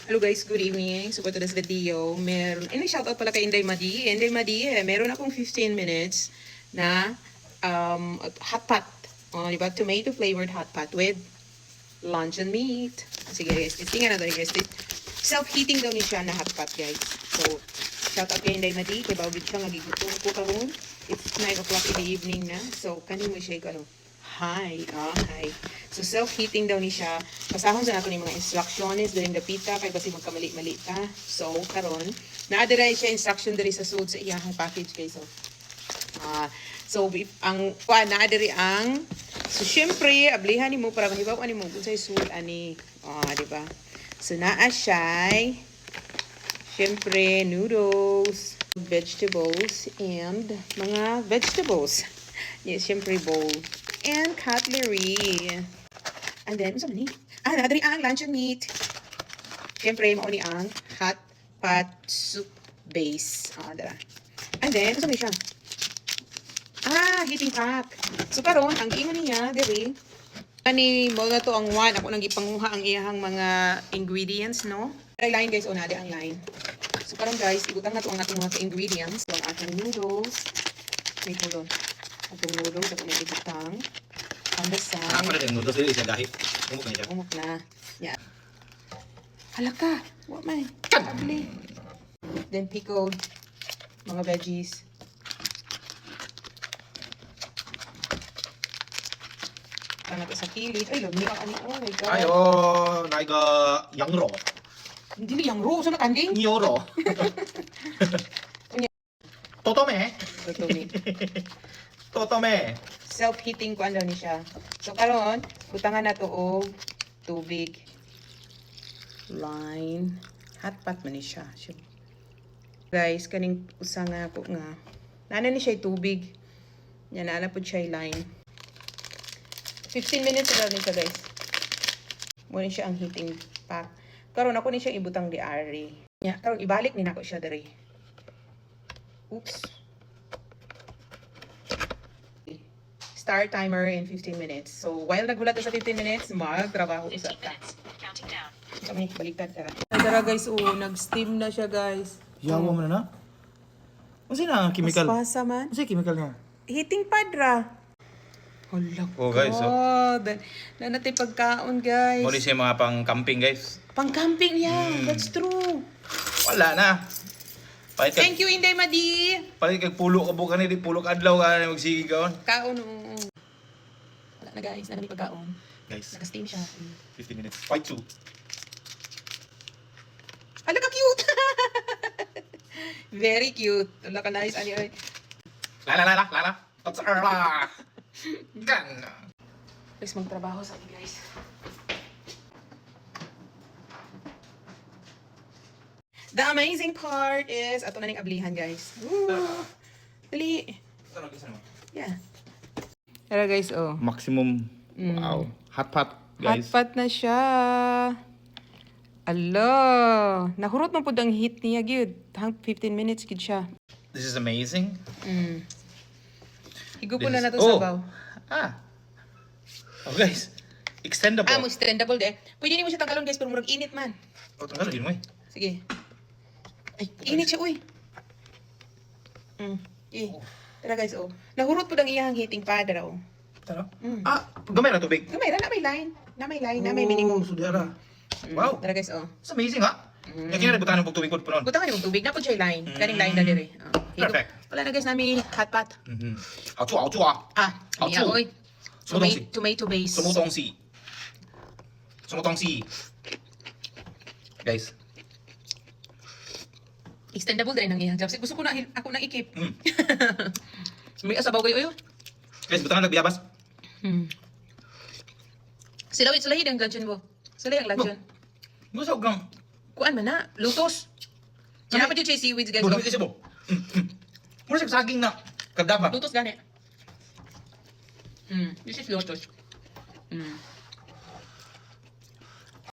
Hello guys, good evening. So for today's video, shoutout pala kay Inday Madi. Inday Madi, meron akong 15 minutes na hot pot. Diba? Tomato flavored hot pot with luncheon meat. Sige guys, tingnan natin guys. Self-heating daw ni siya na hot pot guys. So, shoutout kay Inday Madi. Kaya bawid siya magigutom ko karon. It's 9 o'clock in the evening na. So, kanin mo siya hi. So, self-heating daw ni siya. Pasahon sa nato ni mga instructions during the pita kay kasi magkamali-mali ta. So, karon naadira siya instruction diri sa sud sa iyang package guys. So, naadiri ang syempre, ablihan ni mo para mahibaw ani mo unsay sul ani. Di ba? So, naa siya syempre noodles, vegetables, and mga vegetables. Yes, syempre bowl. And cutlery. And then, ano ni? Nadari ang luncheon meat. Siyempre, mauni ang hot pot soup base. Dara. And then, ano siya? Heating pack. So, karon ang imo niya, diri. Mo na to ang one. Ako nang ipanguha ang iyahang mga ingredients, no? Ay, line guys, nadi ang line. So, karon guys, ibutang na to ang atong mga ingredients. So, ang atong noodles. Wait, hold on. Atong noodles, ako may ibutang. On the side. Ako na yung noodles dito isa dahil. Umok na siya. Umok na. Yeah. Halaka. What man? Ugly. Then pickled mga veggies. Tama to sa kilid. Ay, lumi ang ani. Oh my God. Ayo, naiga yangro. Hindi yung raw. So nakanding? Nyoro. Totome. Totome. Self-heating ko ano ni siya. So karon, butangan na to og tubig. Line. Hot pot man ni siya. Guys, kaning usa nga ako nga. Nana ni siya tubig. Yan, nana po siya line. 15 minutes na ni siya guys. Muna siya ang heating pack. Karon ako ni siya ibutang di ari. Ya, karon ibalik ni nako siya diri. Oops. Start timer in 15 minutes. So, while naghulat sa 15 minutes, magtrabaho sa ta. Kami, baliktad tara. Tara guys, nag-steam na siya guys. Yawa mo na na? Ano na ang chemical? Paspasa man. Ano siya chemical niya? Heating pad ra. Hala Oh, guys, na natin pagkaon guys. Muli siya mga pang-camping guys. Pang-camping yan. That's true. Wala na. Thank you, Inday Madi. Palit kag pulo ka bukan ni pulo kadlaw ka na magsige kaon. Kaon. Wala na guys, na pagkaon. Guys, Naka-steam siya. 15 minutes. Fight 2. Hala ka cute. Very cute. Wala ka nice. Ay. Lala. That's la. Gan. Guys, magtrabaho sa atin guys. The amazing part is, ato na ning ablihan guys. Woo! Dali. Yeah. Tara guys, Maximum. Wow. Hot pot, guys. Hot pot na siya. Alo. Nahurot man po ang heat niya, gyud. Hang 15 minutes, gyud siya. This is amazing. Higupo na nato sa baw. Oh guys. Extendable. Mo extendable de. Pwede mo siya tanggalon guys, pero murag init man. Oh, tanggalon din mo eh. Sige. Ay, init siya, uy. Tara guys, nahurot po ang iyang heating pad raw. Tara. Gamay na tubig. Gamay ra, na may line. Na may minimum. Sudara. Wow. Tara guys, It's amazing ha. Yung kinalibutan ng tubig po nun. Butangan yung tubig. Napod siya line. Kaning line na dire. Perfect. Wala na guys namin hot pot. Auto. Iya, oy. Tomato base. Sumutong si. Guys. Extendable din ang iyang job. Gusto ko na ako nang ikip. May asabaw kayo. Guys, butangan nagbiyabas. Sila yung luncheon mo. Sila yung luncheon. Gusto ko kang... Kuan man na. Lutos. Yan pa dyan siya seaweeds guys. Bulang kasi mo. Muna siya saging na kadaba. Lutos gani. This is lotus.